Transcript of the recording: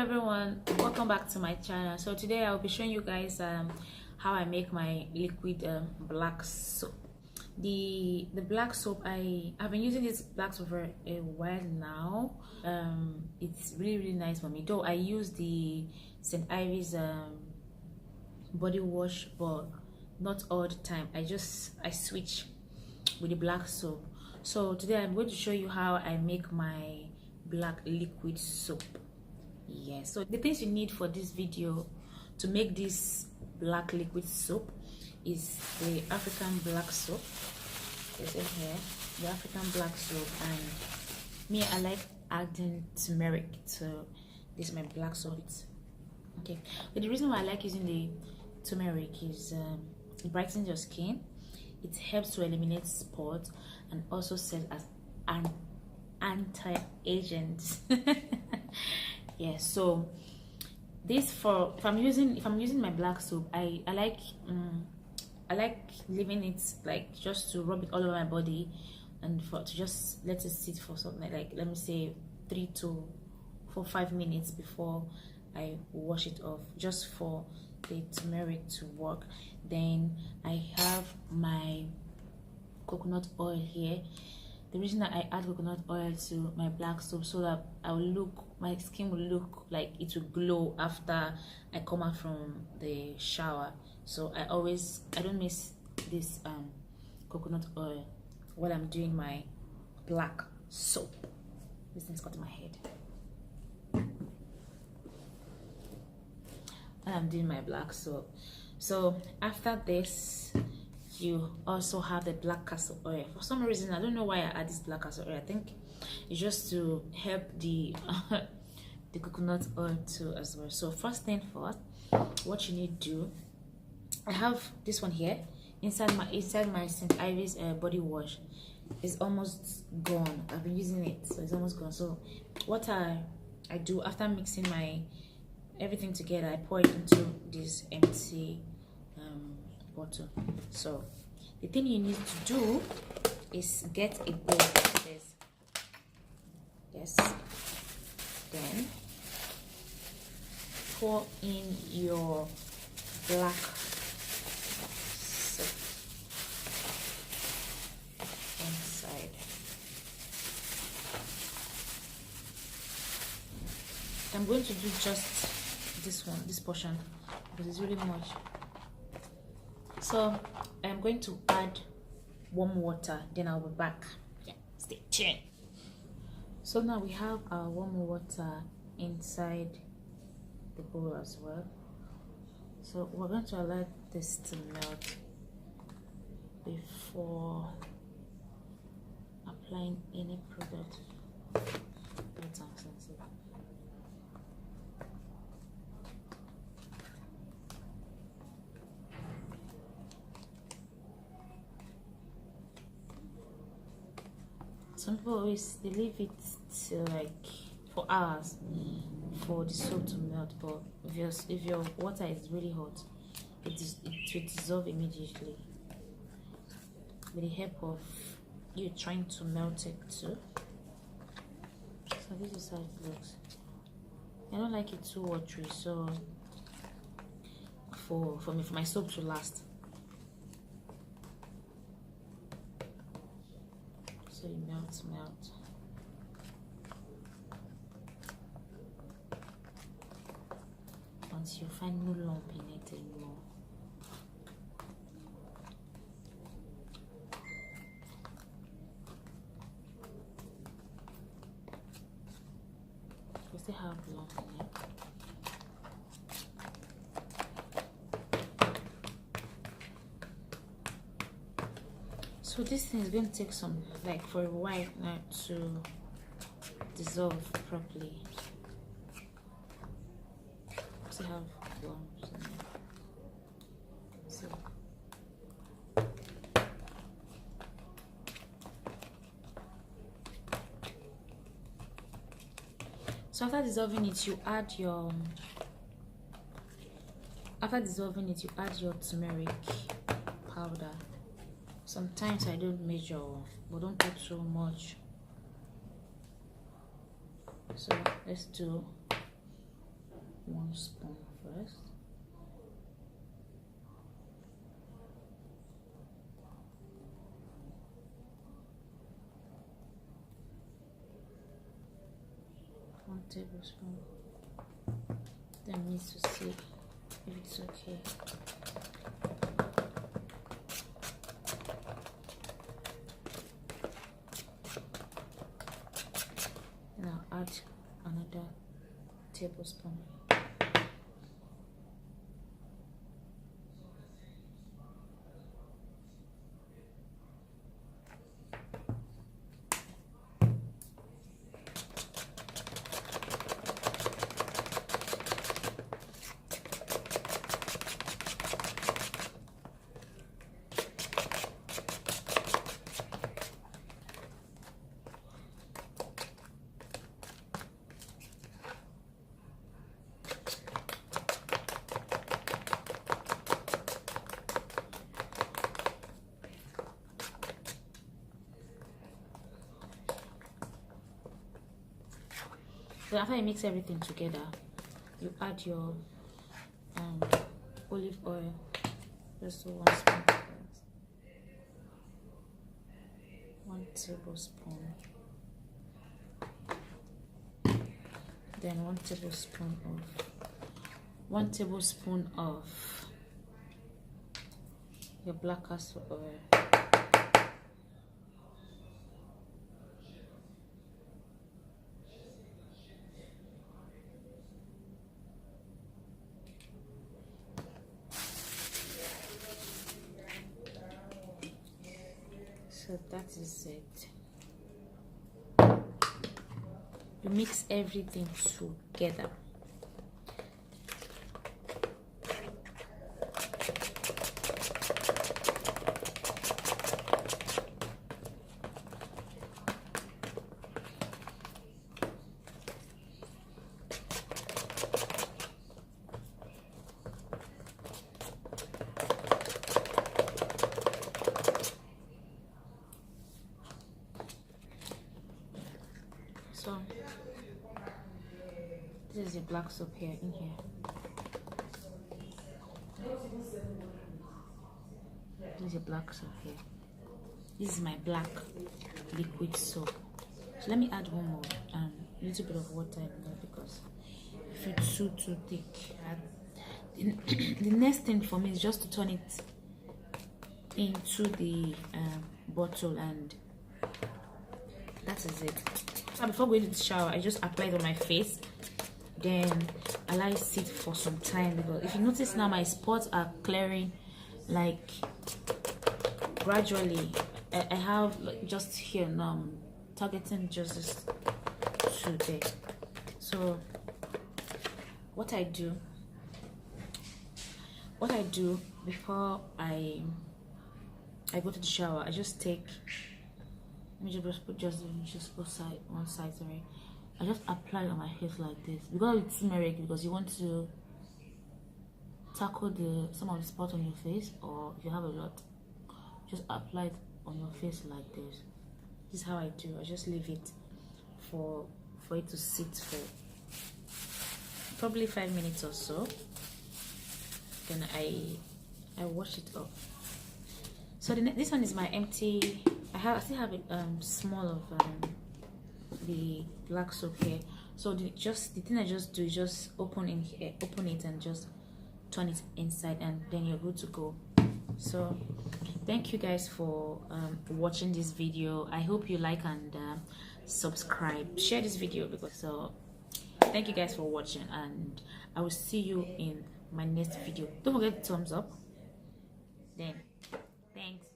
everyone, welcome back to my channel. So today I'll be showing you guys how I make my liquid black soap. The black soap, I've been using this black soap for a while now. It's really nice for me, though I use the St. Ivy's body wash, but not all the time. I switch with the black soap. So today I'm going to show you how I make my black liquid soap. Yes, so the things you need for this video to make this black liquid soap is the African black soap. It's in here, the African black soap, and me, I like adding turmeric to this my black soap. Okay, but the reason why I like using the turmeric is it brightens your skin, it helps to eliminate spots, and also serves as an anti-agent. Yeah, so this, for if I'm using my black soap, I like leaving it like just to rub it all over my body, and to just let it sit for something like let me say 3 to 5 minutes before I wash it off, just for the turmeric to work. Then I have my coconut oil here. The reason that I add coconut oil to my black soap, so that my skin will look like it will glow after I come out from the shower. So I don't miss this coconut oil while I'm doing my black soap. This thing's got in my head. I'm doing my black soap. So after this, you also have the Blackcastle oil. For some reason, I don't know why I add this Blackcastle oil. I think it's just to help the the coconut oil too as well. So first thing first, what you need to do, I have this one here inside my St. Ivy's body wash. It's almost gone. I've been using it, so it's almost gone. So what I do after mixing my everything together, I pour it into this empty bottle. So the thing you need to do is get a bowl like this. Yes. Then pour in your black soap inside. I'm going to do just this portion, because it's really much. So I'm going to add warm water, then I'll be back. Yeah, stay tuned. So now we have our warm water inside the bowl as well. So we're going to allow this to melt before applying any product. Some people always leave it to like for hours for the soap to melt, but if your water is really hot, it will dissolve immediately with the help of you trying to melt it too. So this is how it looks. I don't like it too watery, so for my soap to last. So you melt until you find no lump in it anymore. You still have lump in it. So this thing is going to take some, like for a while now, to dissolve properly. To have lumps in it. So after dissolving it, you add your turmeric powder. Sometimes I don't measure, but don't put so much. So let's do 1 spoon first. One tablespoon. Then needs to see if it's okay. Now add another tablespoon. So after you mix everything together, you add your olive oil, just 1 spoon first. 1 tablespoon. Then 1 tablespoon of your Blackcastle oil. So that is it. You mix everything together. So this is your black soap here in here. This is your black soap here. This is my black liquid soap. So let me add one more a little bit of water in there, because if it's too thick, the next thing for me is just to turn it into the bottle, and that is it. So before going to the shower, I just apply it on my face, then allow it sit for some time, because if you notice now my spots are clearing like gradually. I have like just here now, I'm targeting just this today. So what I do before I go to the shower, I just take, let me just put just go side, one side, sorry. I just apply it on my face like this, because it's turmeric, because you want to tackle some of the spots on your face, or if you have a lot, just apply it on your face like this. This is how I do. I just leave it for it to sit for probably 5 minutes or so. Then I wash it up. So this one is my empty. I still have a small of the black soap here. So the thing I just do is just open it and just turn it inside, and then you're good to go. So thank you guys for watching this video. I hope you like and subscribe, share this video, thank you guys for watching, and I will see you in my next video. Don't forget to thumbs up. Then thanks.